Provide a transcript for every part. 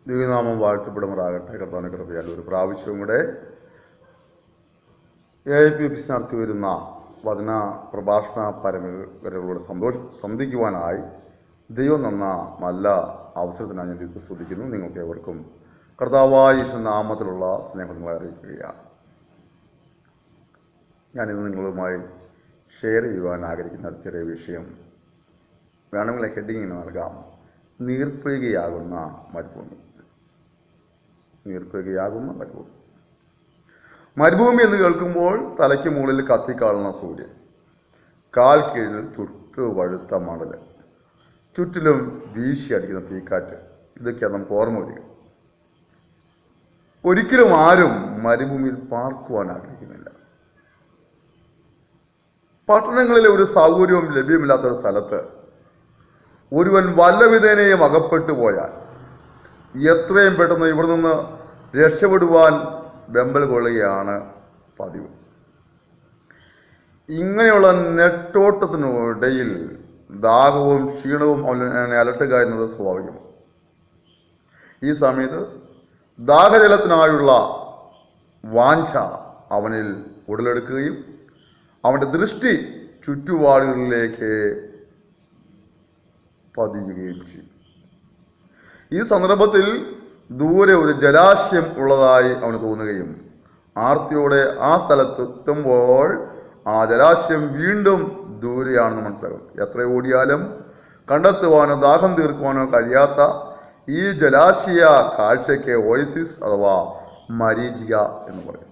ദൈവനാമം വാഴ്ത്തപ്പെടുമാറാകട്ടെ. കർത്താവിന്റെ കൃപയാൽ ഒരു പ്രാവശ്യവും കൂടെ AIPFC നടത്തി വരുന്ന വചന പ്രഭാഷണ പരമ്പരകളോട് സന്ധിക്കുവാനായി ദൈവം തന്ന നല്ല അവസരത്തിനായി ഞാൻ ദൈവത്തെ സ്തുതിക്കുന്നു. നിങ്ങൾക്ക് ഏവർക്കും കർത്താവായ യേശുവിന്റെ നാമത്തിലുള്ള സ്നേഹങ്ങളെ അറിയിക്കുകയാണ്. ഞാനിന്ന് നിങ്ങളുമായി ഷെയർ ചെയ്യുവാൻ ആഗ്രഹിക്കുന്ന ചെറിയ വിഷയം വേണമെങ്കിൽ ഹെഡിങ് ഇങ്ങനെ നൽകാം: നീർപ്പൊയ്കയാകുന്ന മരുഭൂമി. നീർപ്പൊയ്കയാകുന്ന മരുഭൂമി. മരുഭൂമി എന്ന് കേൾക്കുമ്പോൾ തലയ്ക്ക് മുകളിൽ കത്തിക്കാളുന്ന സൂര്യൻ, കാൽ കീഴിൽ ചുട്ടുവഴുത്ത മണൽ, ചുറ്റിലും വീശി അടിക്കുന്ന തീക്കാറ്റ്, ഇതൊക്കെയാണ് നമുക്ക് ഓർമ്മ വരിക. ഒരിക്കലും ആരും മരുഭൂമിയിൽ പാർക്കുവാൻ ആഗ്രഹിക്കുന്നില്ല. പട്ടണങ്ങളിലെ ഒരു സൗകര്യവും ലഭ്യമില്ലാത്ത ഒരു സ്ഥലത്ത് ഒരുവൻ വല്ലവിധേനയും അകപ്പെട്ടു പോയാൽ എത്രയും പെട്ടെന്ന് ഇവിടെ നിന്ന് രക്ഷപ്പെടുവാൻ വെമ്പൽ കൊള്ളുകയാണ് പതിവ്. ഇങ്ങനെയുള്ള നെട്ടോട്ടത്തിനിടയിൽ ദാഹവും ക്ഷീണവും അവനെ അലട്ടുക എന്നത് സ്വാഭാവികമാണ്. ഈ സമയത്ത് ദാഹജലത്തിനായുള്ള വാഞ്ച അവനിൽ ഉടലെടുക്കുകയും അവൻ്റെ ദൃഷ്ടി ചുറ്റുപാടുകളിലേക്ക് പതിയുകയും ചെയ്യും. ഈ സന്ദർഭത്തിൽ ദൂരെ ഒരു ജലാശയം ഉള്ളതായി അവന് തോന്നുകയും ആർത്തിയോടെ ആ സ്ഥലത്തെത്തുമ്പോൾ ആ ജലാശയം വീണ്ടും ദൂരെയാണെന്ന് മനസ്സിലാകും. എത്ര ഓടിയാലും കണ്ടെത്തുവാനോ ദാഹം തീർക്കുവാനോ കഴിയാത്ത ഈ ജലാശയ കാഴ്ചയ്ക്ക് ഓയസിസ് അഥവാ മരീചിക എന്ന് പറയും.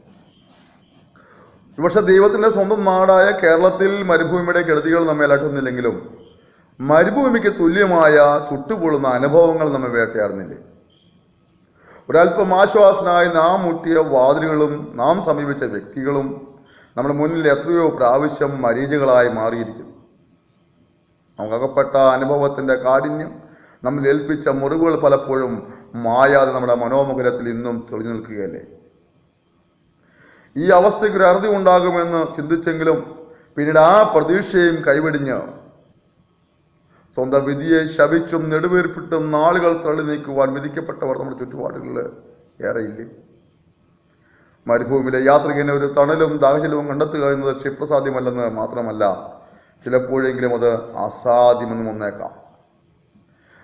പക്ഷെ ദൈവത്തിൻ്റെ സ്വന്തം നാടായ കേരളത്തിൽ മരുഭൂമിയുടെ കെടുതികൾ നമ്മെ അലട്ടുന്നില്ലെങ്കിലും മരുഭൂമിക്ക് തുല്യമായ ചുട്ടുപൊള്ളുന്ന അനുഭവങ്ങൾ നമ്മെ വേട്ടയാടുന്നില്ലേ? ഒരല്പം ആശ്വാസനായി നാം മുട്ടിയ വാതിലുകളും നാം സമീപിച്ച വ്യക്തികളും നമ്മുടെ മുന്നിൽ എത്രയോ പ്രാവശ്യം മരീചികളായി മാറിയിരിക്കുന്നു. നമുക്കകപ്പെട്ട അനുഭവത്തിൻ്റെ കാഠിന്യം, നമ്മൾ ഏൽപ്പിച്ച മുറിവുകൾ പലപ്പോഴും മായാതെ നമ്മുടെ മനോമുഖരത്തിൽ ഇന്നും തെളിഞ്ഞു നിൽക്കുകയല്ലേ? ഈ അവസ്ഥയ്ക്ക് ഒരു അറുതി ഉണ്ടാകുമെന്ന് ചിന്തിച്ചെങ്കിലും പിന്നീട് ആ പ്രതീക്ഷയും കൈവെടിഞ്ഞ് സ്വന്തം വിധിയെ ശപിച്ചും നെടുവീർപ്പിട്ടും നാളുകൾ തള്ളി നീക്കുവാൻ വിധിക്കപ്പെട്ടവർ നമ്മുടെ ചുറ്റുപാടുകളിൽ ഏറെയില്ലേ? മരുഭൂമിയിലെ യാത്രികന് ഒരു തണലും ദാഹജലവും കണ്ടെത്തുക എന്നത് ക്ഷിപ്രസാധ്യമല്ലെന്ന് മാത്രമല്ല, ചിലപ്പോഴെങ്കിലും അത് അസാധ്യമെന്നും വന്നേക്കാം.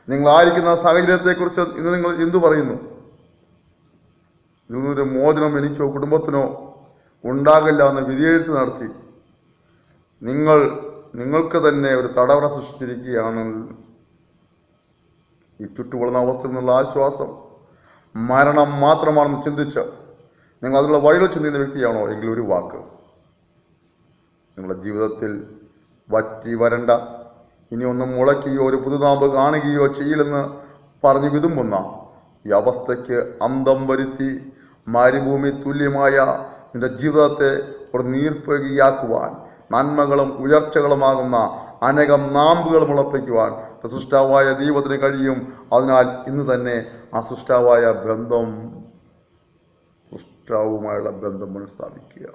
നിങ്ങളായിരിക്കുന്ന സാഹചര്യത്തെക്കുറിച്ച് ഇന്ന് നിങ്ങൾ എന്തു പറയുന്നു? ഇതിനൊരു മോചനം എനിക്കോ കുടുംബത്തിനോ ഉണ്ടാകില്ല എന്ന് വിധിയെഴുത്ത് നടത്തി നിങ്ങൾക്ക് തന്നെ ഒരു തടവറ സൃഷ്ടിച്ചിരിക്കുകയാണ്. ഈ ചുറ്റുപൊള്ളുന്ന അവസ്ഥയിൽ നിന്നുള്ള ആശ്വാസം മരണം മാത്രമാണെന്ന് ചിന്തിച്ച് നിങ്ങൾ അതിനുള്ള വഴികൾ ചിന്തിക്കുന്ന വ്യക്തിയാണോ എങ്കിൽ ഒരു വാക്ക്: നിങ്ങളുടെ ജീവിതത്തിൽ വറ്റി വരണ്ട, ഇനി ഒന്നും മുളയ്ക്കുകയോ ഒരു പുതുനാമ്പ് കാണുകയോ ചെയ്യില്ലെന്ന് പറഞ്ഞ് വിതുമ്പുന്ന ഈ അവസ്ഥയ്ക്ക് അന്തം വരുത്തി മരുഭൂമി തുല്യമായ നിന്റെ ജീവിതത്തെ ഒരു നീർപ്പൊയ്കയാക്കുവാൻ, നന്മകളും ഉയർച്ചകളുമാകുന്ന അനേകം നാമ്പുകൾ മുളപ്പിക്കുവാൻ സൃഷ്ടാവായ ദൈവത്തിന് കഴിയും. അതിനാൽ ഇന്ന് തന്നെ ആ സൃഷ്ടാവുമായുള്ള ബന്ധം പുനഃസ്ഥാപിക്കുക.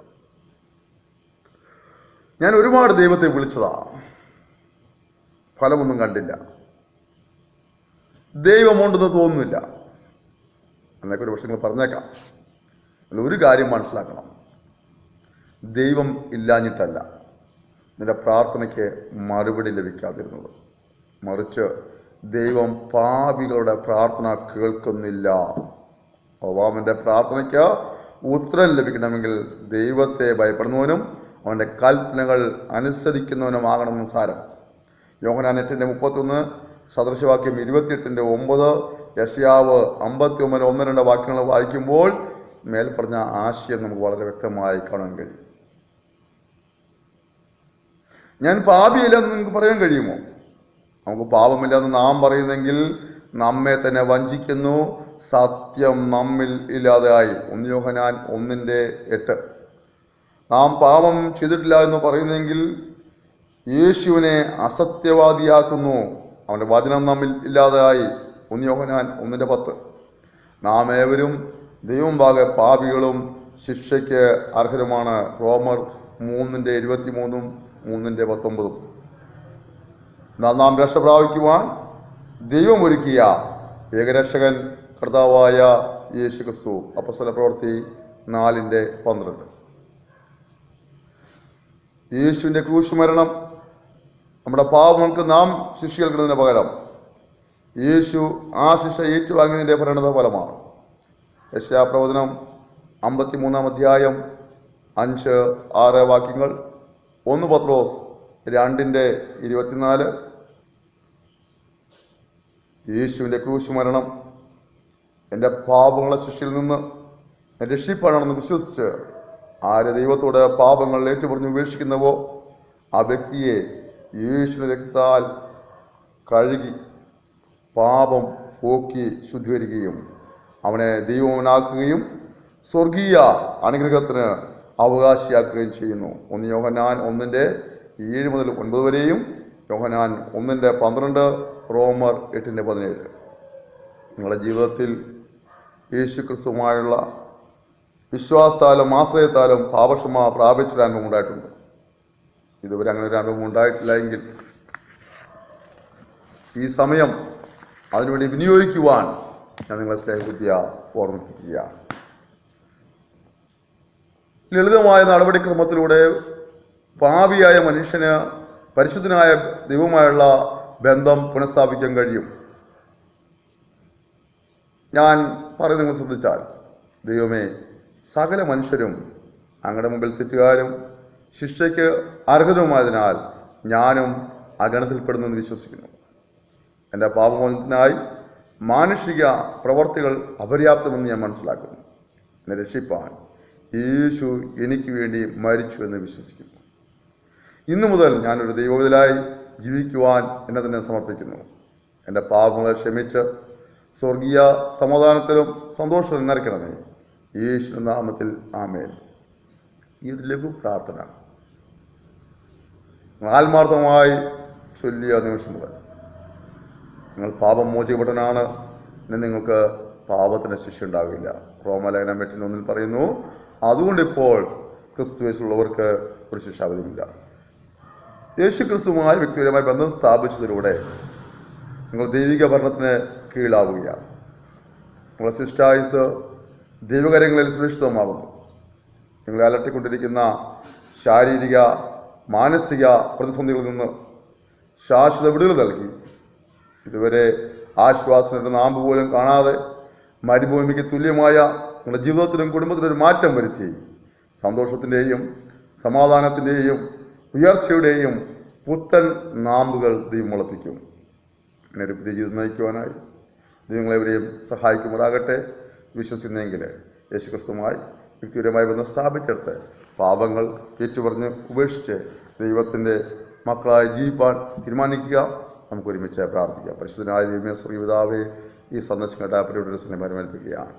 ഞാൻ ഒരുപാട് ദൈവത്തെ വിളിച്ചതാ, ഫലമൊന്നും കണ്ടില്ല. ദൈവമുണ്ടെന്ന് തോന്നുന്നില്ല എന്നൊക്കെ ഒരു പക്ഷേ നിങ്ങൾ പറഞ്ഞേക്കാം. അല്ല, ഒരു കാര്യം മനസ്സിലാക്കണം: ദൈവം ഇല്ലാഞ്ഞിട്ടല്ല നിന്റെ പ്രാർത്ഥനയ്ക്ക് മറുപടി ലഭിക്കാതിരുന്നത്, മറിച്ച് ദൈവം പാപികളുടെ പ്രാർത്ഥന കേൾക്കുന്നില്ല. അവന്റെ പ്രാർത്ഥനയ്ക്ക് ഉത്തരം ലഭിക്കണമെങ്കിൽ ദൈവത്തെ ഭയപ്പെടുന്നവനും അവൻ്റെ കൽപ്പനകൾ അനുസരിക്കുന്നവനുമാകണമെന്ന് സാരം. യോഹന്നാൻ 8:31, സദൃശവാക്യം 28:9, യെശയ്യാവ് 59:1-2 വാക്യങ്ങൾ വായിക്കുമ്പോൾ മേൽപ്പറഞ്ഞ ആശയം നമുക്ക് വളരെ വ്യക്തമായി കാണാൻ കഴിയും. ഞാൻ പാപിയില്ലെന്ന് നിങ്ങൾക്ക് പറയാൻ കഴിയുമോ? നമുക്ക് പാപമില്ലെന്ന് നാം പറയുന്നെങ്കിൽ നമ്മെ തന്നെ വഞ്ചിക്കുന്നു, സത്യം നമ്മിൽ ഇല്ലാതെയായി. 1 യോഹന്നാൻ 1:8. നാം പാപം ചെയ്തിട്ടില്ല എന്ന് പറയുന്നെങ്കിൽ യേശുവിനെ അസത്യവാദിയാക്കുന്നു, അവൻ്റെ വചനം നമ്മിൽ ഇല്ലാതെയായി. 1 യോഹന്നാൻ 1:10. നാം ഏവരും ദൈവം പാകെ പാപികളും ശിക്ഷയ്ക്ക് അർഹരുമാണ്. റോമർ 3:23, 3:19. നാം രക്ഷ പ്രാപിക്കുവാൻ ദൈവം ഒരുക്കിയ ഏകരക്ഷകൻ കർത്താവായ യേശു ക്രിസ്തു. അപ്പോസ്തല പ്രവൃത്തി 4:12. യേശുവിൻ്റെ ക്രൂശ് മരണം നമ്മുടെ പാപങ്ങൾക്ക് നാം ശിക്ഷ കേൾക്കുന്നതിന് പകരം യേശു ആ ശിക്ഷ ഏറ്റുവാങ്ങിയതിൻ്റെ പരിണത ഫലമാണ്. യെശയ്യാപ്രവചനം 53 അധ്യായം 5-6 വാക്യങ്ങൾ, 1 പത്രോസ് 2:24. യേശുവിൻ്റെ ക്രൂശ് മരണം എൻ്റെ പാപങ്ങളുടെ ശിക്ഷയിൽ നിന്ന് രക്ഷിപ്പാനാണെന്ന് വിശ്വസിച്ച് ആര് ദൈവത്തോട് പാപങ്ങൾ ഏറ്റുപറഞ്ഞ് ഉപേക്ഷിക്കുന്നവോ ആ വ്യക്തിയെ യേശുവിൻ്റെ രക്തത്താൽ കഴുകി പാപം പോക്കി ശുദ്ധീകരിക്കുകയും അവനെ ദൈവവനാക്കുകയും സ്വർഗീയ അനുഗ്രഹത്തിന് അവകാശിയാക്കുകയും ചെയ്യുന്നു. 1 യോഹന്നാൻ 1:7 മുതൽ 9 വരെയും, യോഹന്നാൻ 1:12, റോമർ 8:17. നിങ്ങളുടെ ജീവിതത്തിൽ യേശു ക്രിസ്തുവുമായുള്ള വിശ്വാസത്താലും ആശ്രയത്താലും പാപക്ഷമ പ്രാപിച്ചൊരു അനുഭവം ഉണ്ടായിട്ടുണ്ട്. ഇതുവരെ അങ്ങനെ ഒരു അനുഭവം ഉണ്ടായിട്ടില്ല എങ്കിൽ ഈ സമയം അതിനുവേണ്ടി വിനിയോഗിക്കുവാൻ ഞാൻ നിങ്ങളെ സ്നേഹബുദ്ധിയ ഓർമ്മിപ്പിക്കുകയാണ്. ലളിതമായ നടപടിക്രമത്തിലൂടെ പാപിയായ മനുഷ്യന് പരിശുദ്ധനായ ദൈവവുമായുള്ള ബന്ധം പുനഃസ്ഥാപിക്കാൻ കഴിയും. ഞാൻ പറയുന്നത് നിങ്ങൾ ശ്രദ്ധിച്ചാൽ, ദൈവമേ, സകല മനുഷ്യരും അങ്ങയുടെ മുമ്പിൽ തെറ്റുകാരും ശിക്ഷയ്ക്ക് അർഹതവുമായതിനാൽ ഞാനും അഗണത്തിൽപ്പെടുന്നെന്ന് വിശ്വസിക്കുന്നു. എൻ്റെ പാപമോചനത്തിനായി മാനുഷിക പ്രവർത്തികൾ അപര്യാപ്തമെന്ന് ഞാൻ മനസ്സിലാക്കുന്നു. എന്നെ രക്ഷിപ്പാൻ യേശു എനിക്ക് വേണ്ടി മരിച്ചു എന്ന് വിശ്വസിക്കുന്നു. ഇന്നു മുതൽ ഞാനൊരു ദൈവവിധലായി ജീവിക്കുവാൻ എന്നെ തന്നെ സമർപ്പിക്കുന്നു. എൻ്റെ പാപങ്ങളെ ക്ഷമിച്ച് സ്വർഗീയ സമാധാനത്തിലും സന്തോഷത്തിലും നിറയ്ക്കണമേ. യേശുവിന്റെ നാമത്തിൽ ആമേൻ. ഈ ഒരു ലഘു പ്രാർത്ഥന ആത്മാർത്ഥമായി ചൊല്ലിയ നിമിഷം മുതൽ നിങ്ങൾ പാപം മോചിക്കപ്പെട്ടവനാണ്, പിന്നെ നിങ്ങൾക്ക് പാപത്തിന് ശിക്ഷ ഉണ്ടാവില്ല. റോമലേഖനം 8:1 പറയുന്നു, അതുകൊണ്ടിപ്പോൾ ക്രിസ്തുവേശുള്ളവർക്ക് ഒരു ശിക്ഷാവിധിയില്ല. യേശു ക്രിസ്തുവുമായി വ്യക്തിപരമായ ബന്ധം സ്ഥാപിച്ചതിലൂടെ നിങ്ങൾ ദൈവിക ഭരണത്തിന് കീഴിലാവുകയാണ്. നിങ്ങളുടെ ശിഷ്ടായുസ് ദൈവകാര്യങ്ങളിൽ സുരക്ഷിതമാകുന്നു. നിങ്ങളെ അലട്ടിക്കൊണ്ടിരിക്കുന്ന ശാരീരിക മാനസിക പ്രതിസന്ധികളിൽ നിന്ന് ശാശ്വത വിടുതൽ നൽകി ഇതുവരെ ആശ്വാസത്തിനൊരു നാമ്പ് പോലും കാണാതെ മരുഭൂമിക്ക് തുല്യമായ നിങ്ങളുടെ ജീവിതത്തിലും കുടുംബത്തിലും ഒരു മാറ്റം വരുത്തി സന്തോഷത്തിൻ്റെയും സമാധാനത്തിൻ്റെയും ഉയർച്ചയുടെയും പുത്തൻ നാമ്പുകൾ ദൈവം മുളപ്പിക്കും. അങ്ങനെ ഒരു പുതിയ ജീവിതം നയിക്കുവാനായി ദൈവങ്ങളെവരെയും സഹായിക്കുമാറാകട്ടെ. വിശ്വസിക്കുന്നെങ്കിൽ യേശുക്രിസ്തുവുമായി വ്യക്തിപരമായി ബന്ധം സ്ഥാപിച്ചെടുത്ത് പാപങ്ങൾ ഏറ്റുപറഞ്ഞ് ഉപേക്ഷിച്ച് ദൈവത്തിൻ്റെ മക്കളായി ജീവിപ്പാൻ തീരുമാനിക്കുക. നമുക്ക് ഒരുമിച്ച് പ്രാർത്ഥിക്കാം. പരിശുദ്ധനായ ദൈവമേ, സ്വർഗ്ഗപിതാവേ, ഈ സന്ദേശം കേട്ട പരിപാടിയുടെ സമയം പരിമേൽപ്പിക്കുകയാണ്.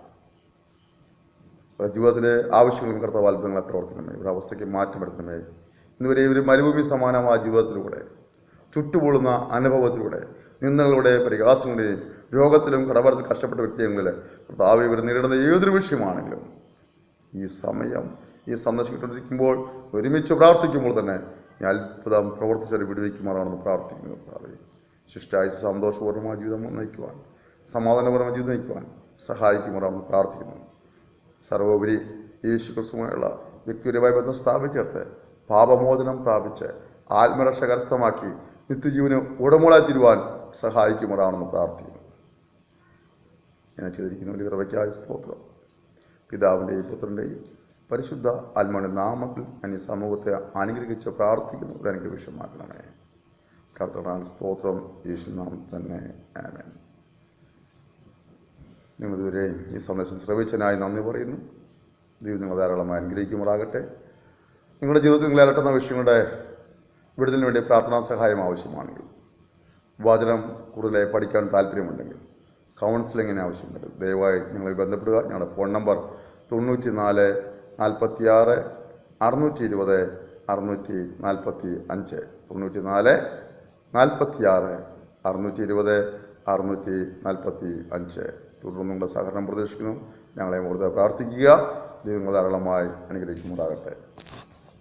ജീവിതത്തിലെ ആവശ്യങ്ങളും കർത്താവ് അത്ഭുതങ്ങളെ പ്രവർത്തിക്കണമേ. ഒരു അവസ്ഥയ്ക്ക് മാറ്റമെടുക്കണമേ. ഇന്നുവരെ ഒരു മരുഭൂമി സമാനമായ ജീവിതത്തിലൂടെ, ചുട്ടുപൊള്ളുന്ന അനുഭവത്തിലൂടെ, നിന്ദകളുടെ പരിഹാസങ്ങളുടെയും രോഗത്തിലും കടഭാരത്തിൽ കഷ്ടപ്പെട്ട വ്യക്തികളിൽ കർത്താവ് ഇവർ നേരിടുന്ന ഏതൊരു വിഷയമാണെങ്കിലും ഈ സമയം ഈ സന്ദേശം കിട്ടിയിരിക്കുമ്പോൾ ഒരുമിച്ച് പ്രാർത്ഥിക്കുമ്പോൾ തന്നെ ഈ അത്ഭുതം പ്രവർത്തിച്ചവരെ വിടുവിക്കുമാറാണെന്ന് പ്രാർത്ഥിക്കുന്നു. കർത്താവേ, ശിഷ്ടായ സന്തോഷപൂർണ്ണമായ ജീവിതം നയിക്കുവാൻ, സമാധാനപരമായ ജീവിതം നയിക്കുവാൻ സഹായിക്കുമാറാണെന്ന് പ്രാർത്ഥിക്കുന്നു. സർവോപരി യേശു ക്രിസ്തുവുമായുള്ള വ്യക്തിപരമായ ബന്ധം സ്ഥാപിച്ചെടുത്ത് പാപമോചനം പ്രാപിച്ച് ആത്മരക്ഷ കരസ്ഥമാക്കി നിത്യജീവന് ഉടമകളായി തീരുവാൻ സഹായിക്കുമാറാണെന്ന് പ്രാർത്ഥിക്കുന്നു. ഞാൻ ചെയ്തിരിക്കുന്ന വലിയ കൃപയ്ക്കായ സ്തോത്രം. പിതാവിൻ്റെയും പുത്രൻ്റെയും പരിശുദ്ധ ആത്മാവിൻ്റെ നാമത്തിൽ ഞാൻ ഈ സമൂഹത്തെ അനുഗ്രഹിച്ച് പ്രാർത്ഥിക്കുന്നു. ഒരു അനുഗ്രഹമാക്കണമേ. പ്രാർത്ഥന സ്തോത്രം യേശു നാമം തന്നെ. ആമേൻ. നിങ്ങളിതുവരെ ഈ സന്ദേശം ശ്രവിച്ചതിനായി നന്ദി പറയുന്നു. ദൈവം നിങ്ങൾ ധാരാളമായി അനുഗ്രഹിക്കുമാറാകട്ടെ. നിങ്ങളുടെ ജീവിതത്തിൽ നിങ്ങളെ അലട്ടുന്ന വിഷയങ്ങളുടെ വിടുതലിന് വേണ്ടി പ്രാർത്ഥനാ സഹായം ആവശ്യമാണെങ്കിൽ, വചനം കൂടുതലായി പഠിക്കാൻ താല്പര്യമുണ്ടെങ്കിൽ, കൗൺസിലിങ്ങിന് ആവശ്യമുണ്ടെങ്കിൽ ദയവായി ഞങ്ങളെ ബന്ധപ്പെടുക. ഞങ്ങളുടെ ഫോൺ നമ്പർ 94 46 620 645 94 46 620 645. തുടർന്ന് നിങ്ങളുടെ സഹകരണം പ്രതീക്ഷിക്കുന്നു. ഞങ്ങളെ കൂടുതൽ പ്രാർത്ഥിക്കുക. ദൈവം ധാരാളമായി അനുഗ്രഹിക്കുമാറാകട്ടെ.